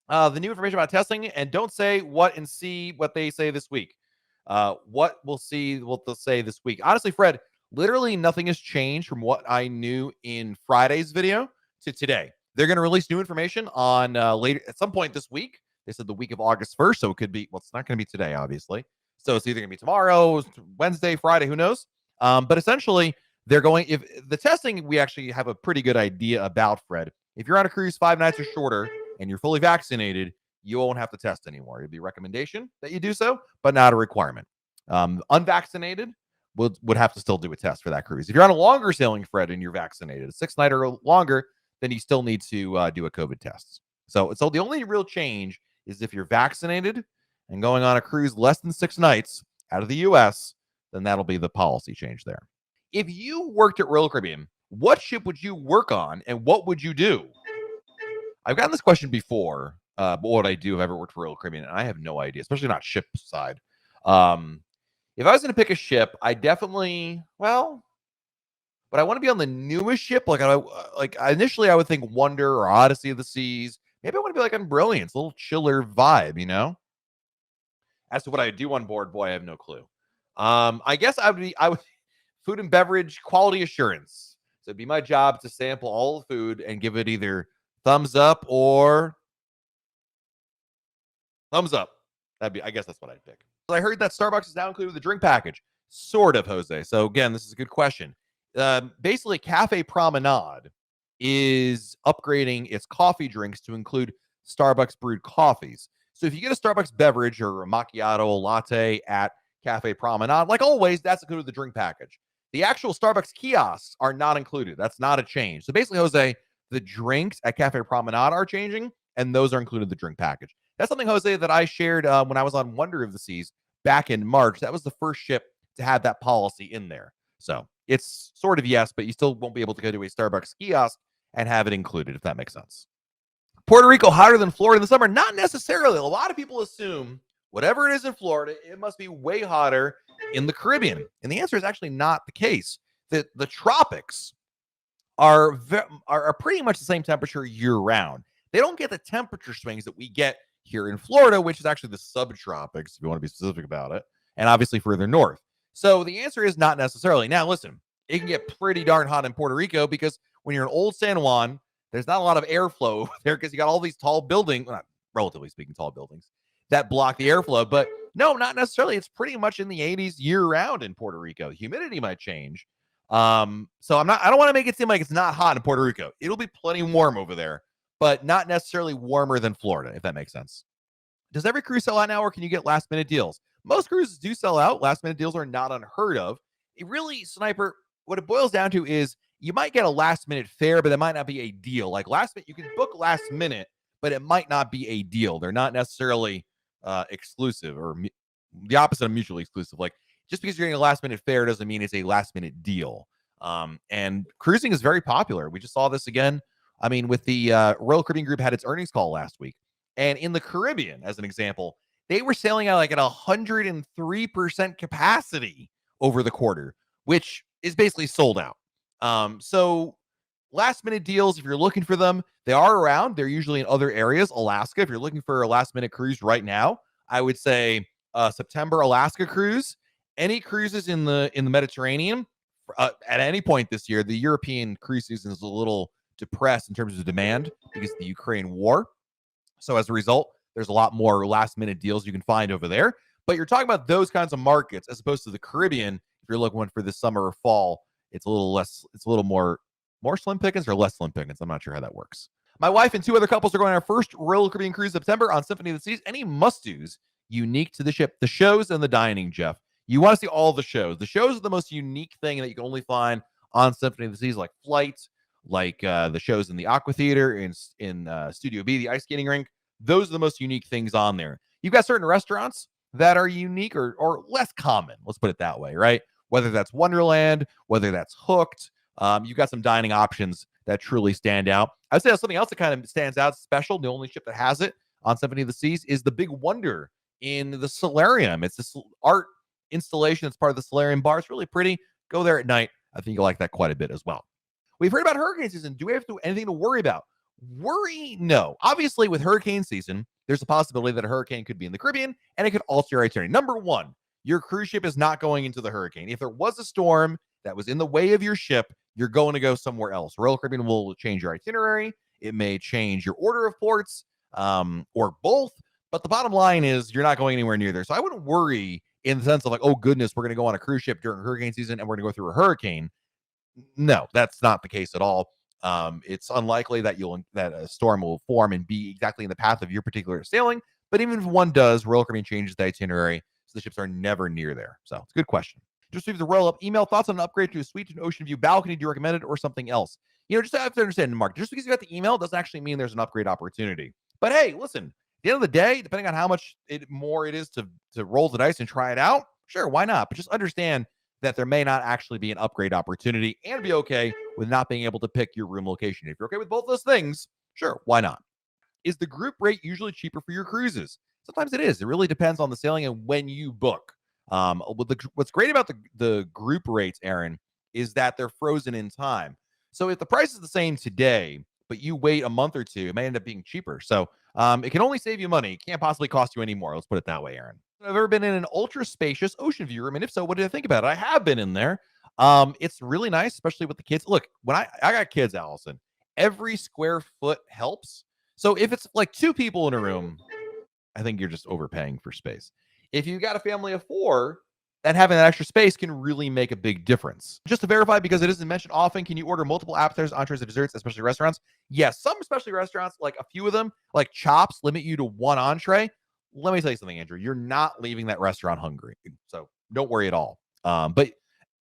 The new information about testing, and don't say what and see what they say this week. What we'll see, what they'll say this week. Honestly, Fred, literally nothing has changed from what I knew in Friday's video to today. They're going to release new information on later at some point this week. They said the week of August 1st, so it could be, well, it's not going to be today, obviously. So it's either going to be tomorrow, Wednesday, Friday, who knows? But essentially, they're going, if the testing, we actually have a pretty good idea about, Fred. If you're on a cruise 5 nights or shorter and you're fully vaccinated, you won't have to test anymore. It'd be a recommendation that you do so, but not a requirement. Unvaccinated would have to still do a test for that cruise. If you're on a longer sailing, Fred, and you're vaccinated, a 6-night or longer, then you still need to do a COVID test. So the only real change is if you're vaccinated and going on a cruise less than 6 nights out of the U.S., then that'll be the policy change there. If you worked at Royal Caribbean, what ship would you work on and what would you do? I've gotten this question before, but what would I do if I ever worked for Royal Caribbean? And I have no idea, especially not ship side. If I was going to pick a ship, I definitely, but I want to be on the newest ship. Initially I would think Wonder or Odyssey of the Seas. Maybe I want to be like on Brilliance, a little chiller vibe, you know? As to what I do on board, boy, I have no clue. I guess I would food and beverage quality assurance. So it'd be my job to sample all the food and give it either thumbs up or thumbs up. I guess that's what I'd pick. I heard that Starbucks is now included with the drink package. Sort of, Jose. So again, this is a good question. Basically, Cafe Promenade is upgrading its coffee drinks to include Starbucks brewed coffees. So if you get a Starbucks beverage or a macchiato, a latte at Cafe Promenade, like always, that's included with the drink package. The actual Starbucks kiosks are not included. That's not a change. So basically, Jose, the drinks at Cafe Promenade are changing, and those are included in the drink package. That's something, Jose, that I shared when I was on Wonder of the Seas back in March. That was the first ship to have that policy in there. So it's sort of yes, but you still won't be able to go to a Starbucks kiosk and have it included, if that makes sense. Puerto Rico hotter than Florida in the summer? Not necessarily. A lot of people assume whatever it is in Florida, it must be way hotter in the Caribbean. And the answer is actually not the case. The tropics are pretty much the same temperature year-round. They don't get the temperature swings that we get here in Florida, which is actually the subtropics, if you want to be specific about it, and obviously further north. So the answer is not necessarily. Now, listen, it can get pretty darn hot in Puerto Rico because when you're in old San Juan, there's not a lot of airflow there because you got all these tall buildings, well, not relatively speaking, tall buildings that block the airflow. But no, not necessarily. It's pretty much in the 80s year-round in Puerto Rico. Humidity might change. So I don't want to make it seem like it's not hot in Puerto Rico. It'll be plenty warm over there, but not necessarily warmer than Florida, if that makes sense. Does every cruise sell out now, or can you get last-minute deals? Most cruises do sell out. Last-minute deals are not unheard of. It really, Sniper, what it boils down to is you might get a last-minute fare, but it might not be a deal. Like last minute, you can book last minute, but it might not be a deal. They're not necessarily exclusive, or the opposite of mutually exclusive. Like just because you're getting a last-minute fare doesn't mean it's a last-minute deal. And cruising is very popular. We just saw this again. I mean, with the Royal Caribbean Group had its earnings call last week. And in the Caribbean, as an example, they were sailing out like at 103% capacity over the quarter, which is basically sold out. So last minute deals, if you're looking for them, they are around. They're usually in other areas. Alaska, if you're looking for a last minute cruise right now, I would say September Alaska cruise. Any cruises in the Mediterranean at any point this year, the European cruise season is a little depressed in terms of demand because of the Ukraine war. So as a result, there's a lot more last minute deals you can find over there. But you're talking about those kinds of markets as opposed to the Caribbean. If you're looking for this summer or fall, it's a little less, it's a little more slim pickings or less slim pickings. I'm not sure how that works. My wife and 2 other couples are going on our first Royal Caribbean cruise September on Symphony of the Seas. Any must-dos unique to the ship? The shows and the dining, Jeff. You want to see all the shows. The shows are the most unique thing that you can only find on Symphony of the Seas, like flights, like the shows in the Aqua Theater, in Studio B, the ice skating rink. Those are the most unique things on there. You've got certain restaurants that are unique or less common. Let's put it that way, right? Whether that's Wonderland, whether that's Hooked, you've got some dining options that truly stand out. I would say that's something else that kind of stands out special. The only ship that has it on Symphony of the Seas is the Big Wonder in the Solarium. It's this art installation that's part of the Solarium bar. It's really pretty. Go there at night. I think you'll like that quite a bit as well. We've heard about hurricane season. Do we have anything to worry about? Worry, no. Obviously, with hurricane season, there's a possibility that a hurricane could be in the Caribbean and it could alter your itinerary. Number one, your cruise ship is not going into the hurricane. If there was a storm that was in the way of your ship, you're going to go somewhere else. Royal Caribbean will change your itinerary. It may change your order of ports, or both. But the bottom line is you're not going anywhere near there. So I wouldn't worry in the sense of like, oh goodness, we're going to go on a cruise ship during hurricane season and we're going to go through a hurricane. No, that's not the case at all. It's unlikely that a storm will form and be exactly in the path of your particular sailing. But even if one does, Royal Caribbean changes the itinerary, so the ships are never near there. So it's a good question. Just received the roll-up email. Thoughts on an upgrade to a suite to an ocean view balcony? Do you recommend it or something else? Just have to understand, Mark, just because you got the email doesn't actually mean there's an upgrade opportunity. But hey, listen, at the end of the day, depending on how much more it is to roll the dice and try it out, sure, why not? But just understand that there may not actually be an upgrade opportunity, and be okay with not being able to pick your room location. If you're okay with both those things, sure, why not? Is the group rate usually cheaper for your cruises? Sometimes it is. It really depends on the sailing and when you book. What's great about the group rates, Aaron, is that they're frozen in time. So if the price is the same today, but you wait a month or two, it may end up being cheaper. So it can only save you money. It can't possibly cost you any more. Let's put it that way, Aaron. I've ever been in an ultra spacious ocean view room, and if so, what did I think about it? I have been in there. It's really nice, especially with the kids. Look, when I got kids, Allison, every square foot helps. So if it's like two people in a room, I think you're just overpaying for space. If you got a family of four, then having that extra space can really make a big difference. Just to verify, because it isn't mentioned often, can you order multiple appetizers, entrees, and desserts, especially restaurants? Yes, some especially restaurants, like a few of them, like Chops, limit you to one entree. Let me tell you something, Andrew. You're not leaving that restaurant hungry, so don't worry at all. But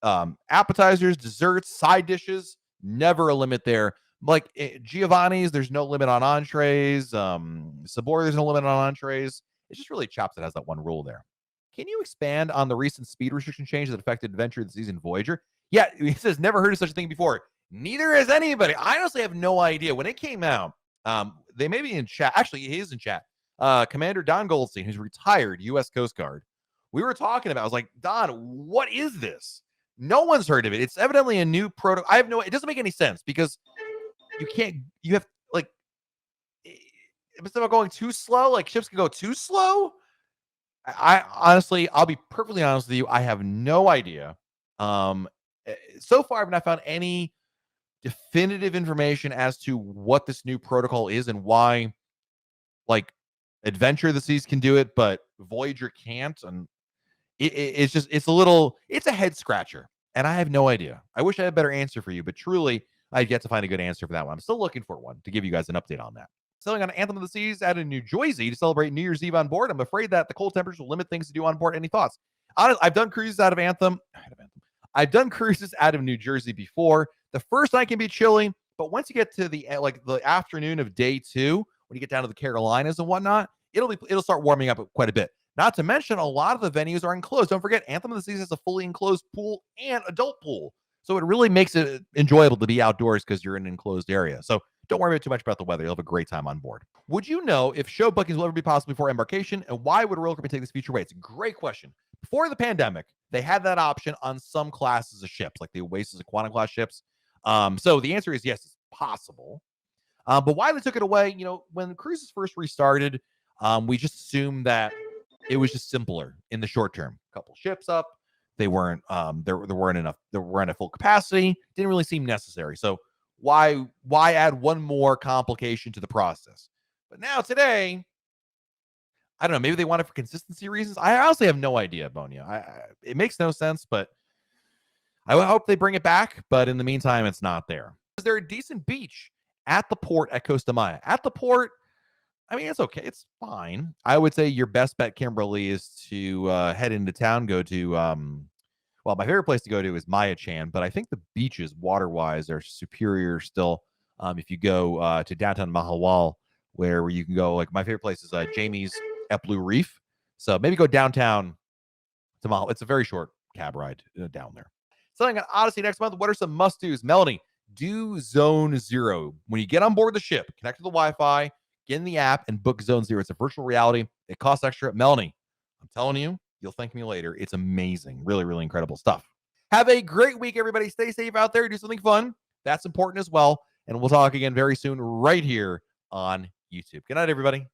appetizers, desserts, side dishes, never a limit there. Like Giovanni's, there's no limit on entrees. Sabor, there's no limit on entrees. It's just really Chops that has that one rule there. Can you expand on the recent speed restriction change that affected Adventure of the Season Voyager? Yeah, he says never heard of such a thing before. Neither has anybody. I honestly have no idea. When it came out, they may be in chat. Actually, he is in chat. Commander Don Goldstein, who's retired U.S. Coast Guard. We were talking about, I was like, Don, what is this? No one's heard of it. It's evidently a new protocol. I have no, it doesn't make any sense because you have like, instead of going too slow, like ships can go too slow. I honestly, I'll be perfectly honest with you. I have no idea. So far, I've not found any definitive information as to what this new protocol is and why, like, Adventure of the Seas can do it, but Voyager can't. And it's a head scratcher. And I have no idea. I wish I had a better answer for you, but truly, I've yet to find a good answer for that one. I'm still looking for one to give you guys an update on that. Sailing on Anthem of the Seas out in New Jersey to celebrate New Year's Eve on board. I'm afraid that the cold temperatures will limit things to do on board. Any thoughts? I've done cruises out of Anthem. I've done cruises out of New Jersey before. The first night can be chilly, but once you get to the afternoon of day two, when you get down to the Carolinas and whatnot, it'll start warming up quite a bit. Not to mention, a lot of the venues are enclosed. Don't forget, Anthem of the Seas has a fully enclosed pool and adult pool. So it really makes it enjoyable to be outdoors because you're in an enclosed area. So don't worry too much about the weather. You'll have a great time on board. Would you know if show bookings will ever be possible before embarkation? And why would Royal Caribbean take this future way? It's a great question. Before the pandemic, they had that option on some classes of ships, like the Oasis and Quantum class ships. So the answer is yes, it's possible. But why they took it away, when cruises first restarted, we just assumed that it was just simpler in the short term. A couple ships up, they weren't there weren't enough, they weren't at full capacity, didn't really seem necessary. So why add one more complication to the process? But now today, I don't know, maybe they want it for consistency reasons. I honestly have no idea, Bonia. It makes no sense, but I hope they bring it back. But in the meantime, it's not there. Is there a decent beach at the port at Costa Maya? At the port, I mean, it's okay. It's fine. I would say your best bet, Kimberly, is to head into town, go to, well, my favorite place to go to is Maya Chan, but I think the beaches, water-wise, are superior still. If you go to downtown Mahawal, where you can go, like my favorite place is Jamie's at Blue Reef. So maybe go downtown to Mahawal. It's a very short cab ride down there. Selling on Odyssey next month. What are some must-dos? Melanie, do Zone Zero. When you get on board the ship, connect to the Wi-Fi, get in the app, and book Zone Zero. It's a virtual reality. It costs extra. Melanie, I'm telling you, you'll thank me later. It's amazing. Really, really incredible stuff. Have a great week, everybody. Stay safe out there. Do something fun. That's important as well. And we'll talk again very soon right here on YouTube. Good night, everybody.